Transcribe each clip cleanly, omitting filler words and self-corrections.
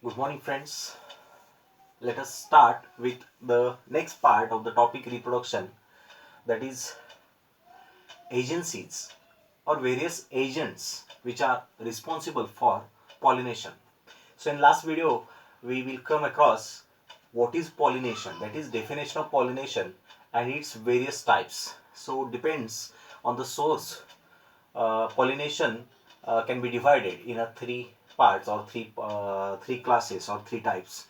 Good morning, friends. Let us start with the next part of the topic reproduction, that is agencies or various agents which are responsible for pollination. So in last video we will come across what is pollination, that is definition of pollination and its various types. So depends on the source. Pollination can be divided in a three parts or three classes or three types,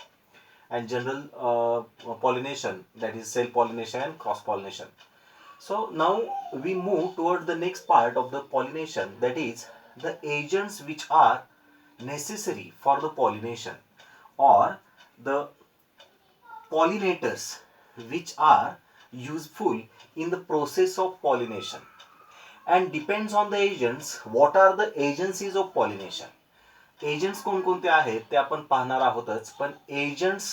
and general pollination, that is cell pollination and cross pollination. So now we move toward the next part of the pollination, that is the agents which are necessary for the pollination, or the pollinators which are useful in the process of pollination. And depends on the agents, what are the agencies of pollination. Agents कोणकोणते आहेत ते आपण पाहणार आहोतच, पण agents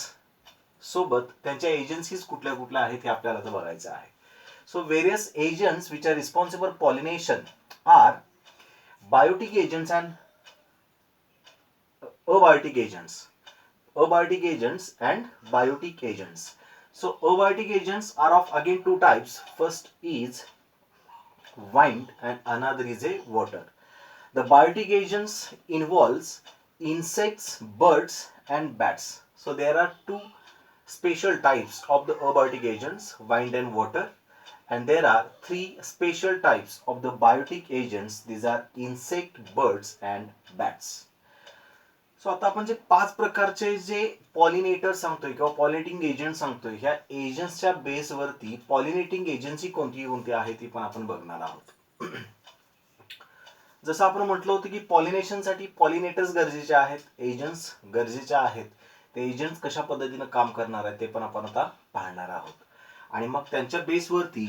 सोबत त्यांच्या agencies कुठल्या कुठल्या आहेत हे आपल्याला तर बघायचं आहे. So various agents which are responsible pollination are biotic agents and abiotic agents and biotic agents. So abiotic agents are of again two types. First is wind and another is a water. The biotic agents involves insects, birds and bats. So there are two special types of the abiotic agents, wind and water, and there are three special types of the biotic agents. These are insect, birds and bats. So आता आपण जे पाच प्रकारचे जे pollinator सांगतोय किंवा pollinating agent सांगतोय, ह्या एजंट्सच्या बेसवरती पॉलिनेटिंग एजन्सी कोणती कोणती आहे ती पण आपण बघणार आहोत. जसं आपण म्हटलं होतं की पॉलिनेशनसाठी पॉलिनेटर्स गरजेचे आहेत, एजंट्स गरजेचे आहेत. ते एजंट्स कशा पद्धतीनं काम करणार आहेत ते पण आपण आता पाहणार आहोत. आणि मग त्यांच्या बेसवरती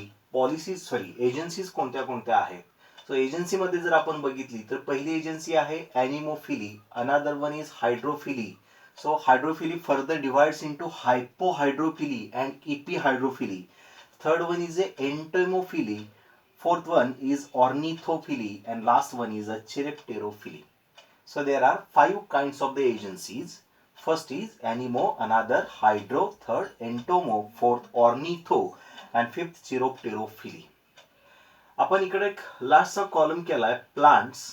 एजन्सीज कोणत्या कोणत्या आहेत. सो एजन्सी मध्ये जर आपण बघितली तर पहिली एजन्सी आहे anemophily, another one is hydrophily. So hydrophily further divides into hypohydrophily and epihydrophily. Third one is entomophily. Fourth one is ornithophily and last one is a chiropterophily. So there are five kinds of the agencies. First is anemo, another hydro, third entomo, fourth ornitho and fifth chiropterophily. आपण इकडे एक लास्टचा column केलाय plants.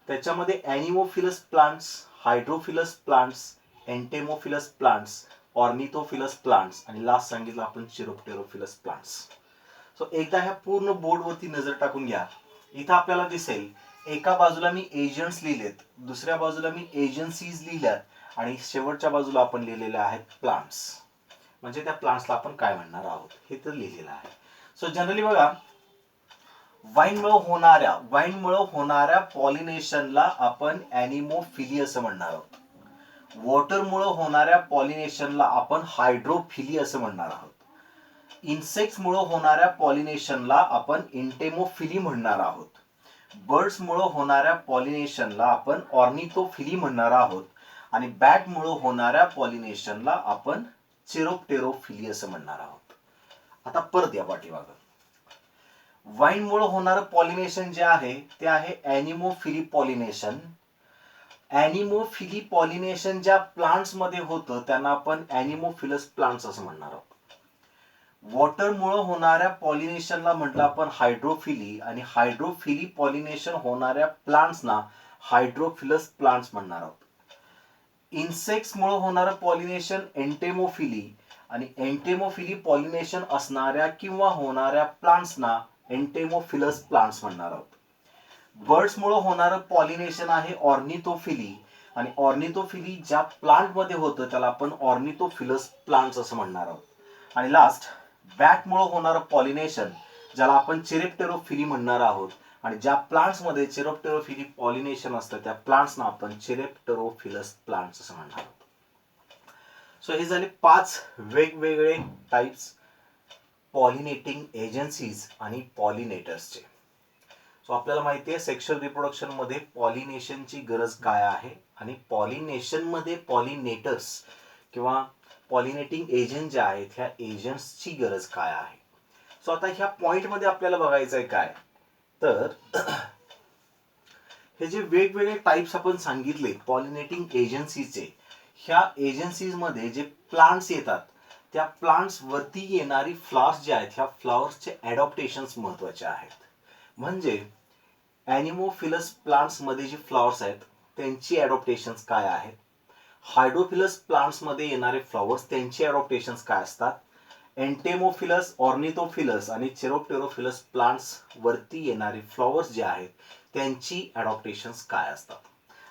त्याच्यामध्ये ॲनिमोफिलस plants, हायड्रोफिलस plants, entomophilous plants, ऑर्निथोफिलस plants आणि last सांगितलं आपण चिरोप्टेरोफिलस plants. So एकदा ह्या पूर्ण बोर्डवरती नजर टाकून घ्या. इथं आपल्याला दिसेल एका बाजूला मी एजंट्स लिहिलेत, दुसऱ्या बाजूला मी एजन्सीज लिहिल्यात आणि शेवटच्या बाजूला आपण लिहिलेले आहेत प्लांट्स. म्हणजे त्या प्लांट्सला आपण काय म्हणणार आहोत हे तर लिहिलेलं आहे. सो जनरली बघा, वाईनमुळे होणाऱ्या पॉलिनेशनला आपण ॲनिमोफिली असं म्हणणार आहोत. वॉटरमुळे होणाऱ्या पॉलिनेशनला आपण हायड्रोफिली असं म्हणणार आहोत. इन्सेक्ट्समुळे होणाऱ्या पॉलिनेशनला आपण एंटेमोफिली म्हणणार आहोत. बर्ड्समुळे होणाऱ्या पॉलिनेशनला आपण ऑर्निथोफिली म्हणणार आहोत. आणि बॅटमुळे होणाऱ्या पॉलिनेशनला आपण चिरोप्टेरोफिली असं म्हणणार आहोत. आता परत या पाठीमागं, वाईनमुळे होणारं पॉलिनेशन जे आहे ते आहे ॲनिमोफिली पॉलिनेशन. ॲनिमोफिली पॉलिनेशन ज्या प्लांट्स मध्ये होतं त्यांना आपण ॲनिमोफिलस प्लांट्स असं म्हणणार आहोत. वॉटरमुळे होणाऱ्या पॉलिनेशनला म्हटलं आपण हायड्रोफिली आणि हायड्रोफिली पॉलिनेशन होणाऱ्या प्लांट्सना हायड्रोफिलस प्लांट्स म्हणणार आहोत. इन्सेक्ट्समुळे होणारं पॉलिनेशन एंटेमोफिली आणि एंटेमोफिली पॉलिनेशन असणाऱ्या किंवा होणाऱ्या प्लांट्सना एंटेमोफिलस प्लांट्स म्हणणार आहोत. बर्ड्समुळे होणारं पॉलिनेशन आहे ऑर्निथोफिली आणि ऑर्निथोफिली ज्या प्लांटमध्ये होतं त्याला आपण ऑर्निथोफिलस प्लांट्स असं म्हणणार आहोत. आणि लास्ट, बॅटमुळे होणारं पॉलिनेशन ज्याला आपण चिरोप्टेरोफिली म्हणणार आहोत आणि ज्या प्लांट्समध्ये चिरोप्टेरोफिली पॉलिनेशन असतं त्या प्लांट्सना आपण चिरोप्टेरोफिलस प्लांट्स असं म्हणणार आहोत. सो हे झाले पाच वेगवेगळे टाइप्स पॉलिनेटिंग एजन्सीज आणि पॉलिनेटर्सचे. सो आपल्याला माहिती आहे सेक्शुअल रिप्रोडक्शन मध्ये पॉलिनेशनची गरज काय आहे आणि पॉलिनेशन मध्ये पॉलिनेटर्स किंवा पॉलिनेटिंग एजंट जे आहेत ह्या एजंट्सची गरज काय आहे. सो आता ह्या पॉइंट मध्ये आपल्याला बघायचं आहे काय तर हे जे वेगवेगळे टाइप्स आपण सांगितले पॉलिनेटिंग एजन्सीचे, ह्या एजन्सीज मध्ये जे प्लांट्स येतात त्या प्लांट्स वरती येणारी फ्लॉवर्स जे आहेत ह्या फ्लॉवर्सचे ॲडॉप्टेशन्स महत्वाचे आहेत. म्हणजे ॲनिमोफिलस प्लांट्स मध्ये जी फ्लॉवर्स आहेत त्यांची ॲडॉप्टेशन्स काय आहेत, हायड्रोफिलस प्लांट्स मध्ये येणारे फ्लॉवर्स त्यांची ॲडॉप्टेशन्स काय असतात, एंटेमोफिलस, ऑर्निथोफिलस आणि चेरोप्टेरोफिलस प्लांट्स वरती येणारे फ्लॉवर्स जे आहेत त्यांची ॲडॉप्टेशन्स काय असतात.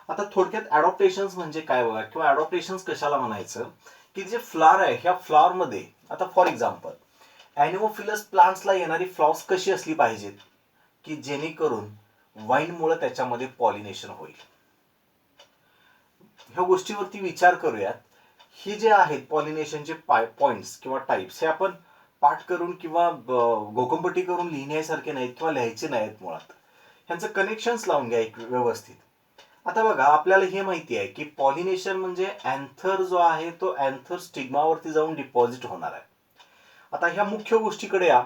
आता थोडक्यात ॲडॉप्टेशन्स म्हणजे काय बघा, किंवा ॲडॉप्टेशन्स कशाला म्हणायचं, की जे फ्लॉवर आहे ह्या फ्लॉवर मध्ये आता फॉर एक्झाम्पल ॲनिमोफिलस प्लांट्सला येणारी फ्लॉवर्स कशी असली पाहिजेत की जेणेकरून वाईनमुळे त्याच्यामध्ये पॉलिनेशन होईल. ह्या गोष्टीवरती विचार करूयात. हे जे आहेत पॉलिनेशनचे पॉइंट्स किंवा टाइप्स हे आपण पाठ करून किंवा घोकंपट्टी करून लिहिण्यासारखे नाहीत किंवा लिहायचे नाहीत. मुळात ह्यांचं कनेक्शन्स लावून घ्या एक व्यवस्थित. आता बघा आपल्याला हे माहिती आहे की पॉलिनेशन म्हणजे अँथर जो आहे तो अँथर स्टिग्मावरती जाऊन डिपॉझिट होणार आहे. आता ह्या मुख्य गोष्टीकडे या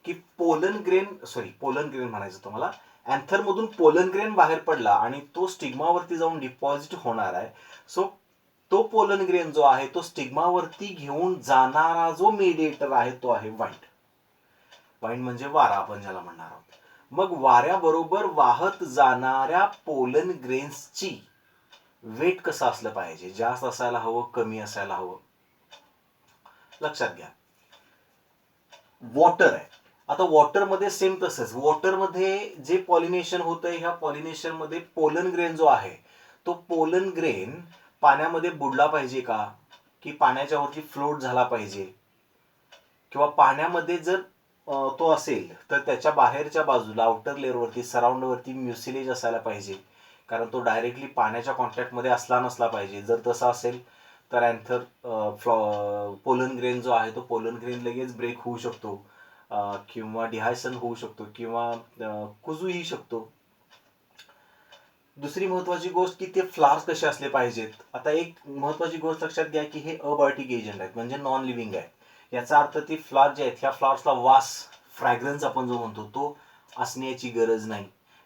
की पोलन ग्रेन म्हणायचं तुम्हाला, अँथर मधून पोलन ग्रेन बाहेर पडला आणि तो स्टिग्मावरती जाऊन डिपॉझिट होणार आहे. सो तो पोलन ग्रेन जो आहे तो स्टिग्मावरती घेऊन जाणारा जो मीडिएटर आहे तो आहे वाईन. वाईन म्हणजे वारा आपण ज्याला म्हणणार आहोत. मग वाऱ्याबरोबर वाहत जाणाऱ्या पोलन ग्रेन्सची वेट कसं असलं पाहिजे, जास्त असायला हवं, कमी असायला हवं. लक्षात घ्या वॉटर आहे. आता वॉटरमध्ये सेम तसंच, वॉटरमध्ये जे पॉलिनेशन होतंय ह्या पॉलिनेशन मध्ये पोलन ग्रेन जो आहे तो पोलन ग्रेन पाण्यामध्ये बुडला पाहिजे का, की पाण्याच्या वरती फ्लोट झाला पाहिजे, किंवा पाण्यामध्ये जर तो असेल तर त्याच्या बाहेरच्या बाजूला आउटर लेअरवरती सराउंडवरती म्युसिलेज असायला पाहिजे, कारण तो डायरेक्टली पाण्याच्या कॉन्टॅक्टमध्ये असला नसला पाहिजे. जर तसा असेल तर अँथर पोलन ग्रेन जो आहे तो पोलन ग्रेन लगेच ब्रेक होऊ शकतो, किंवा डिहायसन होऊ शकतो, किंवा कुजूही शकतो. दुसरी महत्वाची गोष्ट की ते फ्लावर्स कसे असले पाहिजेत. आता एक महत्वाची गोष्ट लक्षात घ्या की हे अबायोटिक एजंट आहेत म्हणजे नॉन लिव्हिंग आहे. याचा अर्थ ते फ्लॉवर जे आहेत ह्या फ्लॉवर्सला वास, फ्रॅग्रन्स आपण जो म्हणतो तो असण्याची गरज नाही,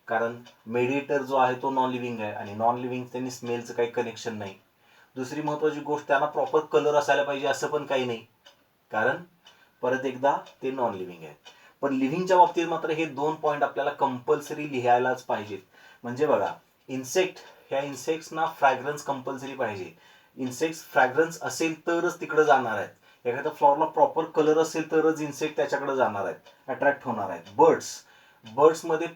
कारण मेडिएटर जो आहे तो नॉन लिव्हिंग आहे आणि नॉन लिव्हिंग त्यांनी स्मेलचं काही कनेक्शन नाही. दुसरी महत्वाची गोष्ट त्यांना प्रॉपर कलर असायला पाहिजे असं पण काही नाही, कारण परत एकदा ते नॉन लिव्हिंग आहे. पण लिव्हिंगच्या बाबतीत मात्र हे दोन पॉईंट आपल्याला कंपल्सरी लिहायलाच पाहिजेत. म्हणजे बघा इन्सेक्ट, ह्या इन्सेक्ट्सना फ्रॅग्रन्स कंपल्सरी पाहिजे. इन्सेक्ट फ्रॅग्रन्स असेल तरच तिकडे जाणार आहेत. एखाद्या फ्लॉवरला प्रॉपर कलर असेल तरच इन्सेक्ट त्याच्याकडे जाणार आहेत, अट्रॅक्ट होणार आहेत. बर्ड्समध्ये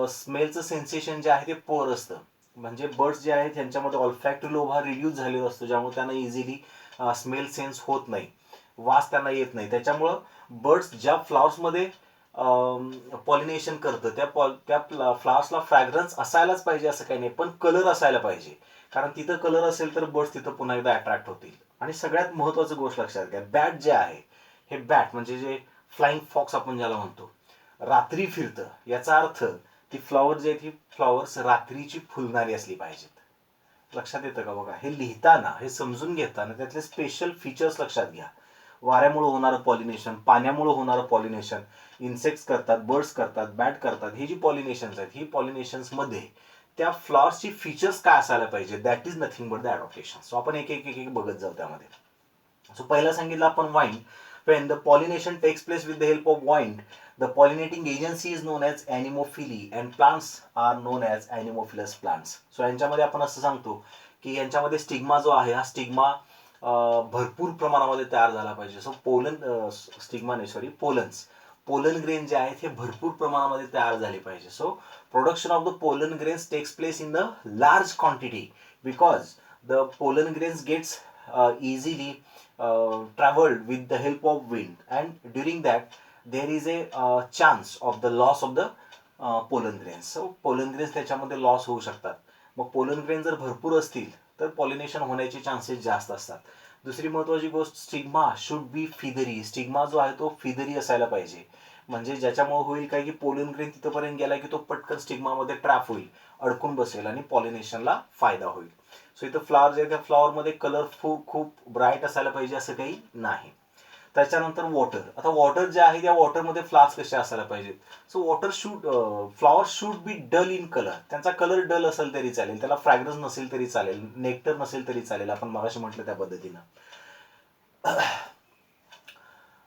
स्मेलचं सेन्सेशन जे आहे ते पोअर असतं. म्हणजे बर्ड्स जे आहेत त्यांच्यामध्ये ऑल्फॅक्टिव्ह लोब हा रिड्यूस झालेला असतो, ज्यामुळे त्यांना इझिली स्मेल सेन्स होत नाही, वास त्यांना येत नाही. त्याच्यामुळं बर्ड्स ज्या फ्लॉवर्समध्ये पॉलिनेशन करतं त्या फ्लॉवर्सला फ्रॅग्रन्स असायलाच पाहिजे असं काही नाही, पण कलर असायला पाहिजे, कारण तिथं कलर असेल तर बर्ड्स तिथं पुन्हा एकदा अट्रॅक्ट होतील. आणि सगळ्यात महत्वाची गोष्ट लक्षात घ्या, बॅट जे आहे हे बॅट म्हणजे जे फ्लाइंग फॉक्स आपण ज्याला म्हणतो रात्री फिरतं, याचा अर्थ ती फ्लॉवर जे आहेत ही फ्लॉवर्स रात्रीची फुलणारी असली पाहिजेत. लक्षात येतं का बघा, हे लिहिताना हे समजून घेताना त्यातले स्पेशल फीचर्स लक्षात घ्या. वाऱ्यामुळे होणारं पॉलिनेशन, पाण्यामुळे होणारं पॉलिनेशन, इन्सेक्ट्स करतात, बर्ड्स करतात, बॅट करतात, ही जी पॉलिनेशन्स आहेत ही पॉलिनेशन्स मध्ये त्या फ्लॉवर्सची फीचर्स काय असायला पाहिजे, that is nothing but the ॲडॉप्टेशन. So आपण एक एक एक एक बघत जाऊ त्यामध्ये. सो पहिला सांगितलं आपण wine. when the pollination takes place with the help of wind, the pollinating agency is known as anemophily and plants are known as anemophilous plants. So यांच्यामध्ये आपण असं सांगतो की यांच्यामध्ये स्टिग्मा जो आहे हा स्टिग्मा भरपूर प्रमाणामध्ये तयार झाला पाहिजे. सो पोलन ग्रेन जे आहेत हे भरपूर प्रमाणामध्ये तयार झाले पाहिजे. So production of the pollen grains takes place in the large quantity because the pollen grains gets easily traveled with the help of wind, and during that there is a chance of the loss of the pollen grains. So pollen grains त्याच्यामध्ये loss होऊ शकतात. मग pollen grain जर भरपूर असतील तर pollination होण्याचे chances जास्त असतात. दुसरी महत्वाची गोष्ट, स्टिग्मा शुड बी फिदरी. स्टिग्मा जो आहे तो फिदरी असायला पाहिजे, म्हणजे ज्याच्यामुळे होईल काय की पोलन ग्रेन तिथपर्यंत गेला की तो पटकन स्टिग्मामध्ये ट्रॅप होईल, अडकून बसेल आणि पॉलिनेशनला फायदा होईल. सो इथं फ्लॉवर जे त्या फ्लॉवरमध्ये कलरफुल खूप ब्राईट असायला पाहिजे असं काही नाही. त्याच्यानंतर वॉटर. आता वॉटर जे आहे त्या वॉटरमध्ये फ्लावर्स कसे असायला पाहिजेत. So water should flower should be dull in colour. त्यांचा कलर डल असेल तरी चालेल, त्याला फ्रॅग्रन्स नसेल तरी चालेल, नेक्टर नसेल तरी चालेल, आपण मगाशी म्हटलं त्या पद्धतीनं.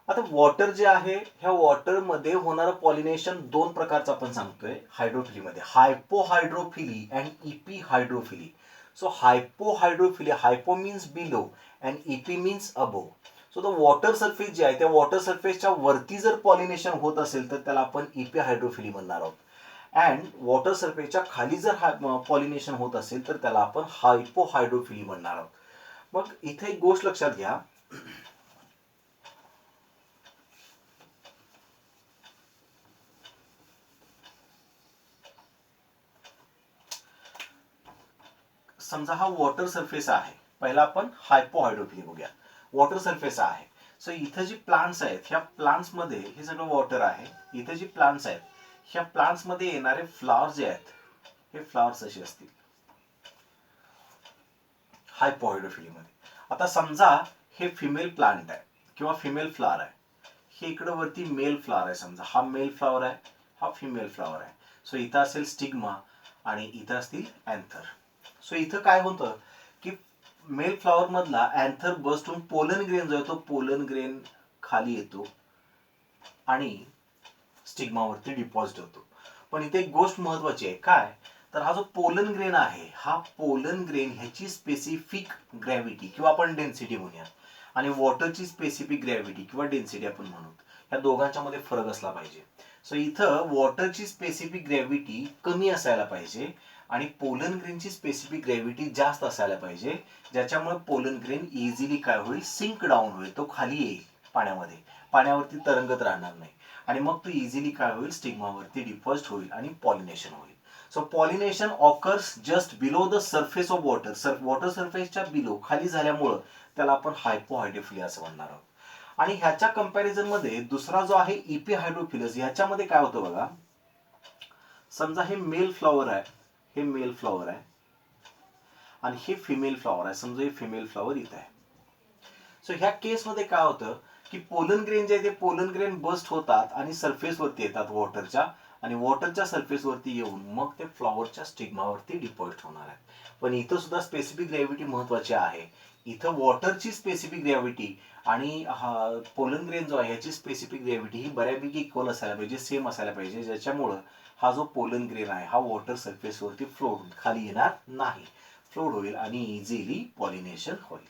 आता वॉटर जे आहे ह्या वॉटरमध्ये होणारं पॉलिनेशन दोन प्रकारचं आपण सांगतोय हायड्रोफिलीमध्ये, hypohydrophily and epihydrophily. So hypohydrophily, hypo means below and epi means above. So the water surface जे आहे त्या वॉटर सरफेसच्या वरती जर पॉलिनेशन होत असेल तर त्याला आपण इपी हायड्रोफिली म्हणणार आहोत. अँड वॉटर सरफेसच्या खाली जर पॉलिनेशन होत असेल तर त्याला आपण हायपोहायड्रोफिली म्हणणार आहोत. मग इथे एक गोष्ट लक्षात घ्या, समजा हा वॉटर सरफेस आहे. पहिला आपण हायपोहायड्रोफिली बघूया. वॉटर सरफेस आहे. सो इथं जी प्लांट्स आहेत ह्या प्लांट्स मध्ये हे सगळं वॉटर आहे. इथं जी प्लांट्स आहेत ह्या प्लांट्स मध्ये येणारे फ्लॉवर्स जे आहेत हे फ्लॉवर्स असे असतील हायपोहायड्रोफिली मध्ये. आता समजा हे फिमेल प्लांट आहे किंवा फिमेल फ्लॉवर आहे, हे इकडं वरती मेल फ्लॉवर आहे. समजा हा मेल फ्लॉवर आहे, हा फिमेल फ्लॉवर आहे. सो इथं असेल स्टिग्मा आणि इथं असतील अँथर. सो इथं काय होतं की मेल फ्लॉवर मधला अँथर बस्ट होऊन पोलन ग्रेन जो आहे तो पोलन ग्रेन खाली येतो आणि स्टिग्मावरती डिपॉझिट होतो. पण इथे एक गोष्ट महत्वाची आहे, काय तर हा जो पोलन ग्रेन आहे हा पोलन ग्रेन ह्याची स्पेसिफिक ग्रॅव्हिटी किंवा आपण डेन्सिटी म्हणूया आणि वॉटरची स्पेसिफिक ग्रॅव्हिटी किंवा डेन्सिटी आपण म्हणू, या दोघांच्या मध्ये फरक असला पाहिजे. सो इथं वॉटरची स्पेसिफिक ग्रॅव्हिटी कमी असायला पाहिजे आणि पोलन ग्रेनची स्पेसिफिक ग्रॅव्हिटी जास्त असायला पाहिजे, ज्याच्यामुळे पोलन ग्रेन इझिली काय होईल, सिंक डाऊन होईल, तो खाली येईल पाण्यामध्ये, पाण्यावरती तरंगत राहणार नाही आणि मग तो इझिली काय होईल, स्टिग्मावरती डिपॉझिट होईल आणि पॉलिनेशन होईल. So pollination occurs just below the surface of water. Water सरफेसच्या बिलो खाली झाल्यामुळं त्याला आपण हायपोहायड्रोफिली असं म्हणणार आहोत. आणि ह्याच्या कंपॅरिझन मध्ये दुसरा जो आहे इपी हायड्रोफिलस, ह्याच्यामध्ये काय होतं बघा, समजा हे मेल फ्लॉवर आहे, हे मेल फ्लॉवर आहे आणि हे फिमेल फ्लॉवर आहे. समजा हे फिमेल फ्लॉवर इथं आहे. सो ह्या केसमध्ये काय होतं की पोलन ग्रेन जे आहे ते पोलन ग्रेन बस्ट होतात आणि सरफेसवरती येतात वॉटरच्या, आणि वॉटरच्या सरफेसवरती येऊन मग ते फ्लॉवरच्या स्टिग्मावरती डिपॉझिट होणार आहेत. पण इथं सुद्धा स्पेसिफिक ग्रॅव्हिटी महत्वाची आहे. इथं वॉटरची स्पेसिफिक ग्रॅव्हिटी आणि हा पोलन ग्रेन जो आहे ह्याची स्पेसिफिक ग्रॅव्हिटी ही बऱ्यापैकी इक्वल असायला पाहिजे, सेम असायला पाहिजे, ज्याच्यामुळं हा जो पोलन ग्रेन आहे हा वॉटर सरफेसवरती फ्लोट होईल, खाली येणार नाही, फ्लोट होईल आणि इझिली पॉलिनेशन होईल.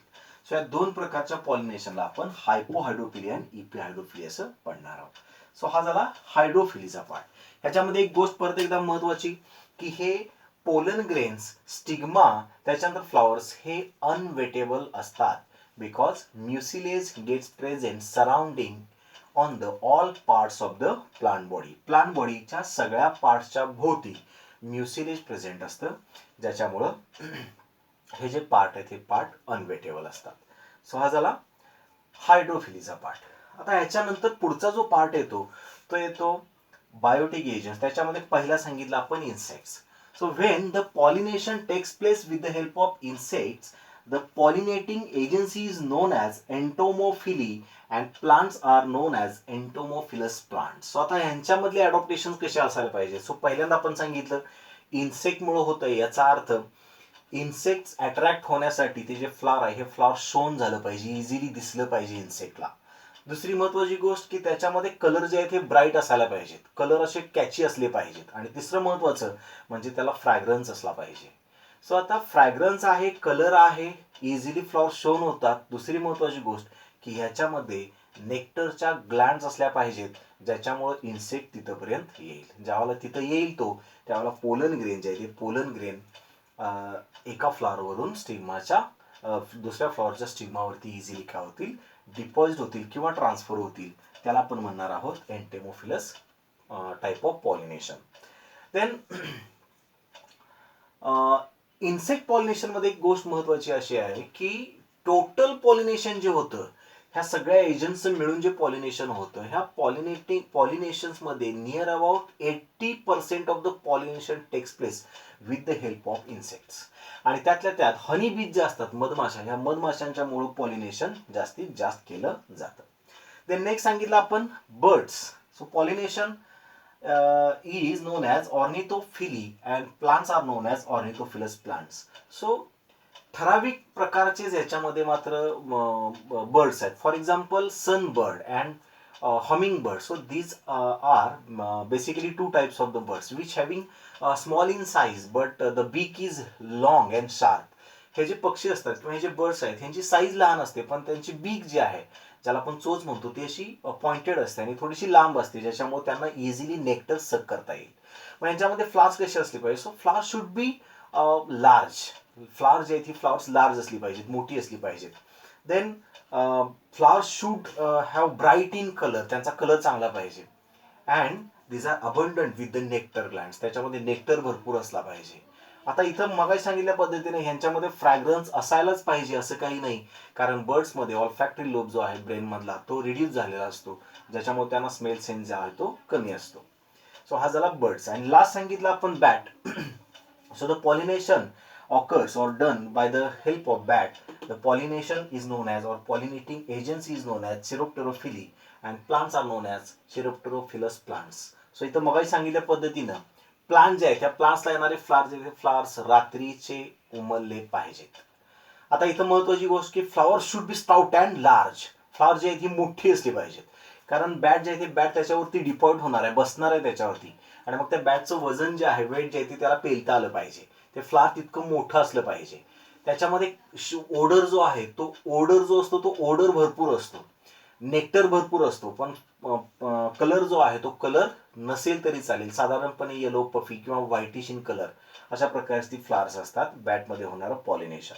सो या दोन प्रकारच्या पॉलिनेशनला आपण हायपोहायड्रोफिली आणि इपी हायड्रोफिली असं म्हणणार आहोत. सो हा झाला हायड्रोफिलीचा पार्ट. ह्याच्यामध्ये एक गोष्ट परत एकदा महत्वाची की हे पोलन ग्रेन्स, स्टिग्मा, त्याच्यानंतर फ्लॉवर्स हे अनवेटेबल असतात because mucilage gets present surrounding on the all parts of the plant body. Plant बॉडीच्या सगळ्या पार्ट्सच्या भोवती म्युसिलेज प्रेझेंट असतं, ज्याच्यामुळं हे जे पार्ट आहेत हे पार्ट अनवेटेबल असतात. सो हा झाला हायड्रोफिलीचा पार्ट. आता ह्याच्यानंतर पुढचा जो पार्ट येतो तो येतो बायोटिक एजंट्स. त्याच्यामध्ये पहिला सांगितलं आपण insects. So when the pollination takes place with the help of insects, the pollinating agency is known as entomophily and plants are known as entomophilous plants. So आता ह्यांच्यामधले अडॉप्टेशन कसे असायला पाहिजे. सो पहिल्यांदा आपण सांगितलं इन्सेक्टमुळे होतं, याचा अर्थ इन्सेक्ट अट्रॅक्ट होण्यासाठी ते जे फ्लॉवर आहे हे फ्लॉवर शोन झालं पाहिजे, इझिली दिसलं पाहिजे इन्सेक्टला. दुसरी महत्वाची गोष्ट की त्याच्यामध्ये कलर जे आहेत हे ब्राईट असायला पाहिजेत, कलर असे कॅची असले पाहिजेत. आणि तिसरं महत्वाचं म्हणजे त्याला फ्रॅग्रन्स असला पाहिजे. सो आता फ्रॅग्रन्स आहे, कलर आहे, इझिली फ्लॉवर शोन होतात. दुसरी महत्वाची गोष्ट की ह्याच्यामध्ये नेक्टरच्या ग्लँड्स असल्या पाहिजेत, ज्याच्यामुळे इन्सेक्ट तिथपर्यंत येईल. ज्यावेळेला तिथं येईल तो त्यावेळेला पोलन ग्रेन जे आहे ते पोलन ग्रेन एका फ्लॉवरवरून स्टिग्माच्या दुसऱ्या फ्लॉवरच्या स्टिग्मावरती इझिली काय होतील, डिपॉझिट होतील किंवा ट्रान्सफर होतील. त्याला आपण म्हणणार आहोत entomophilous type of pollination. Then insect pollination मध्ये एक गोष्ट महत्वाची अशी आहे की टोटल पॉलिनेशन जे होतं ह्या सगळ्या एजंट्स मिळून जे पॉलिनेशन होतं, ह्या पॉलिनेशन्स मध्ये near about 80% of the pollination takes place with the help of insects. आणि त्यातल्या त्यात हनी बीज जे असतात, मधमाशा, ह्या मधमाशांच्या मुळे पॉलिनेशन जास्तीत जास्त केलं जातं. देन नेक्स्ट सांगितलं आपण birds. So pollination is known as ornithophyly and plants are known as ornithophilous plants. So ठराविक प्रकारचे याच्यामध्ये मात्र बर्ड्स आहेत. For example sunbird and humming bird. So these are basically two types of the birds which having small in size but the beak is long and sharp. हे जे पक्षी असतात किंवा हे जे बर्ड्स आहेत ह्यांची साईज लहान असते पण त्यांची बीक जी आहे ज्याला आपण चोच म्हणतो ती अशी पॉइंटेड असते आणि थोडीशी लांब असते ज्याच्यामुळे त्यांना इझिली नेक्टर सक करता येईल. मग यांच्यामध्ये फ्लावर्स कशी असली पाहिजे. So flowers should be large. Flowers जे आहेत ही फ्लावर्स लार्ज असली पाहिजेत, मोठी असली पाहिजेत. Then flowers should have bright in colour. त्यांचा कलर चांगला पाहिजे. And these are abundant with the nectar glands. त्याच्यामध्ये नेक्टर भरपूर असला पाहिजे. आता इथं मगाशी सांगितल्या पद्धतीने ह्यांच्यामध्ये फ्रॅग्रन्स असायलाच पाहिजे असं काही नाही, कारण बर्ड्समध्ये ऑल्फॅक्टरी लोब जो आहे ब्रेन मधला तो रिड्यूस झालेला असतो ज्याच्यामुळे त्यांना स्मेल सेन्स जो आहे तो कमी असतो. सो हा झाला बर्ड्स. आणि लास्ट सांगितलं आपण bat. So the pollination occurs or done by the help of bat. The pollination is known as, or pollinating agency is known as Chiropterophily and plants are known as Chiropterophilous plants. So इथं मगाशी सांगितल्या पद्धतीनं plant जे आहे त्या प्लांट्सला येणारे flowers रात्रीचे उमलले पाहिजेत. आता इथं महत्वाची गोष्ट की flower should be sprout and large. Flower जे आहेत ही मोठी असली पाहिजेत, कारण बॅट जे आहे ते बॅट त्याच्यावरती डिपॉइट होणार आहे, बसणार आहे त्याच्यावरती, आणि मग त्या बॅटचं वजन जे आहे वेट जे आहे ते त्याला पेलता आलं पाहिजे. ते फ्लावर तितकं मोठं असलं पाहिजे. त्याच्यामध्ये ओडर जो आहे तो ओडर जो असतो तो ओडर भरपूर असतो, नेक्टर भरपूर असतो, पण कलर जो आहे तो कलर नसेल तरी चालेल. साधारणपणे येलो पफी किंवा व्हाईटिश इन कलर अशा प्रकारची फ्लावर्स असतात बॅटमध्ये होणारं पॉलिनेशन.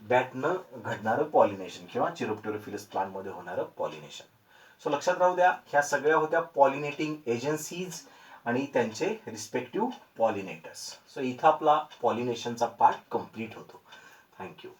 बॅटनं घडणारं पॉलिनेशन किंवा चिरोप्टेरोफिलस प्लांटमध्ये होणारं पॉलिनेशन. सो लक्षात राहू द्या, ह्या सगळ्या होत्या पॉलिनेटिंग एजन्सीज आणि त्यांचे रिस्पेक्टिव्ह पॉलिनेटर्स. सो इथं आपला पॉलिनेशनचा पार्ट कंप्लीट होतो. थँक्यू.